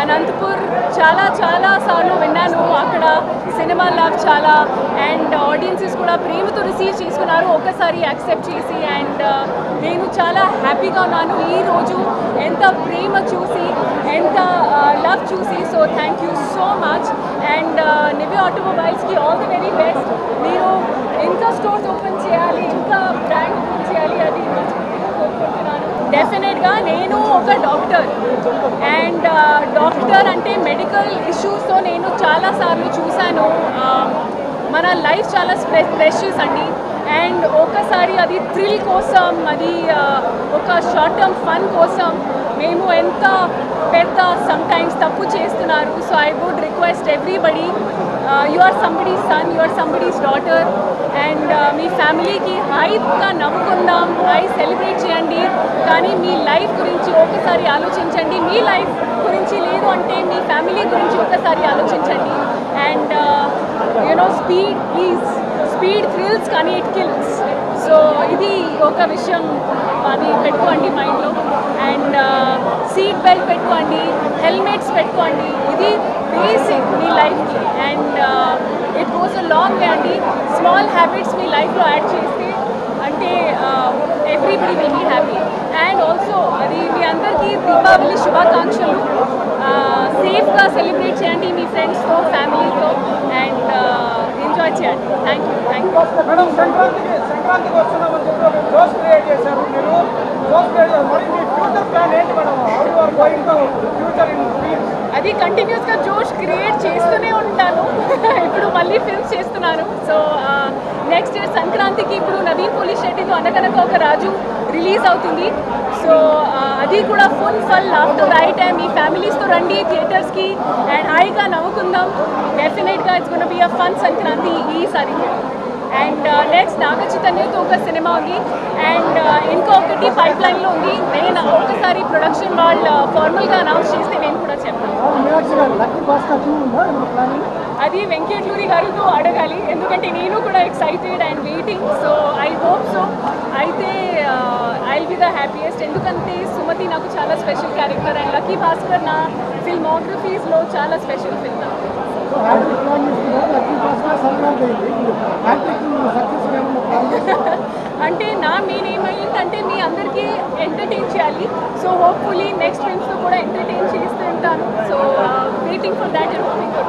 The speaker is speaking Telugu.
అనంతపూర్ చాలా చాలా సార్లు విన్నాను. అక్కడ సినిమా లవ్ చాలా అండ్ ఆడియన్సెస్ కూడా ప్రేమతో రిసీవ్ చేసుకున్నారు, ఒకసారి యాక్సెప్ట్ చేసి. అండ్ నేను చాలా హ్యాపీగా ఉన్నాను ఈరోజు ఎంత ప్రేమ చూసి, ఎంత లవ్ చూసి. So thank you so much. And Nivya ఆటోమొబైల్స్కి ఆల్ ది వెరీ బెస్ట్. మీరు ఇంకా స్టోర్స్ ఓపెన్ చేయాలి, ఇంకా బ్రాండ్ ఓపెన్ చేయాలి, అది కోరుకుంటున్నాను. డెఫినెట్గా నేను ఒక డాక్టర్ అండ్ డాక్టర్ అంటే మెడికల్ ఇష్యూస్తో నేను చాలాసార్లు చూశాను. మన లైఫ్ చాలా ప్రెషియస్ అండి. అండ్ ఒకసారి అది థ్రిల్ కోసం, అది ఒక షార్ట్ టర్మ్ ఫన్ కోసం మేము ఎంత పెద్ద సమ్టైమ్స్ తప్పు చేస్తున్నారు. So I would request everybody, you are somebody's son, you are somebody's daughter. And మీ ఫ్యామిలీకి హాయిగా నవ్వుకుందాం, హాయ్ సెలబ్రేట్ చేయండి. కానీ మీ లైఫ్ గురించి ఒకసారి ఆలోచించండి. మీ లైఫ్ గురించి లేదు అంటే మీ ఫ్యామిలీ గురించి ఒకసారి ఆలోచించండి. And you know speed please, speed thrills కానీ ఇట్ కిల్స్. సో ఇది ఒక విషయం, అది పెట్టుకోండి మైండ్లో. అండ్ సీట్ బెల్ట్ పెట్టుకోండి, హెల్మెట్స్ పెట్టుకోండి, ఇది బేసిక్ మీ లైఫ్కి. And it goes a long way అండి. స్మాల్ హ్యాబిట్స్ మీ లైఫ్లో యాడ్ చేస్తే అంటే everybody will be happy. And also అది మీ అందరికీ దీపావళి శుభాకాంక్షలు. సేఫ్గా సెలబ్రేట్ చేయండి మీ ఫ్రెండ్స్తో, ఫ్యామిలీతో. అండ్ ఎంజాయ్ చేయండి. Thank you. మేడం, సంక్రాంతికి వస్తున్నామని చెప్పి ఒక జోష్ క్రియేట్ చేశారు మీరు. జోష్ క్రియేట్ చేశారు. మరి మీ ఫ్యూచర్ ప్లాన్ ఏంటి madam? How you are going to future in films? అది కంటిన్యూస్గా జోష్ క్రియేట్ చేస్తూనే ఉంటాను. ఇప్పుడు మళ్ళీ ఫిల్మ్స్ చేస్తున్నాను. సో నెక్స్ట్ ఇయర్ సంక్రాంతికి ఇప్పుడు నవీన్ పోలీస్ శెట్టితో అనగనక ఒక రాజు రిలీజ్ అవుతుంది. సో అది కూడా fulfil after right time. మీ ఫ్యామిలీస్తో రండి థియేటర్స్కి అండ్ హాయిగా నవ్వుకుందాం. డెఫినెట్గా it's gonna be a fun Sankranti ఈసారి. అండ్ నెక్స్ట్ నాగ చైతన్యతో ఒక సినిమా ఉంది. అండ్ ఇంకొకటి పైప్ లైన్లో ఉంది. నేను ఒకసారి ప్రొడక్షన్ వాళ్ళు ఫార్మల్గా అనౌన్స్ చేస్తే నేను కూడా చెప్తాను. అది వెంకటలూరి గారితో అడగాలి, ఎందుకంటే నేను కూడా excited and waiting. So I hope so. అయితే I will be the happiest, ఎందుకంటే సుమతి నాకు చాలా special character and Lucky Baskhar నా ఫిల్మోగ్రఫీస్లో చాలా స్పెషల్ ఫిల్మ్. అంటే నా మెయిన్ ఏమైందంటే మీ అందరికీ ఎంటర్టైన్ చేయాలి. సో హోప్ఫుల్లీ నెక్స్ట్ ఫిల్మ్స్తో కూడా ఎంటర్టైన్ చేస్తూ ఉంటాను. So waiting for that and hoping for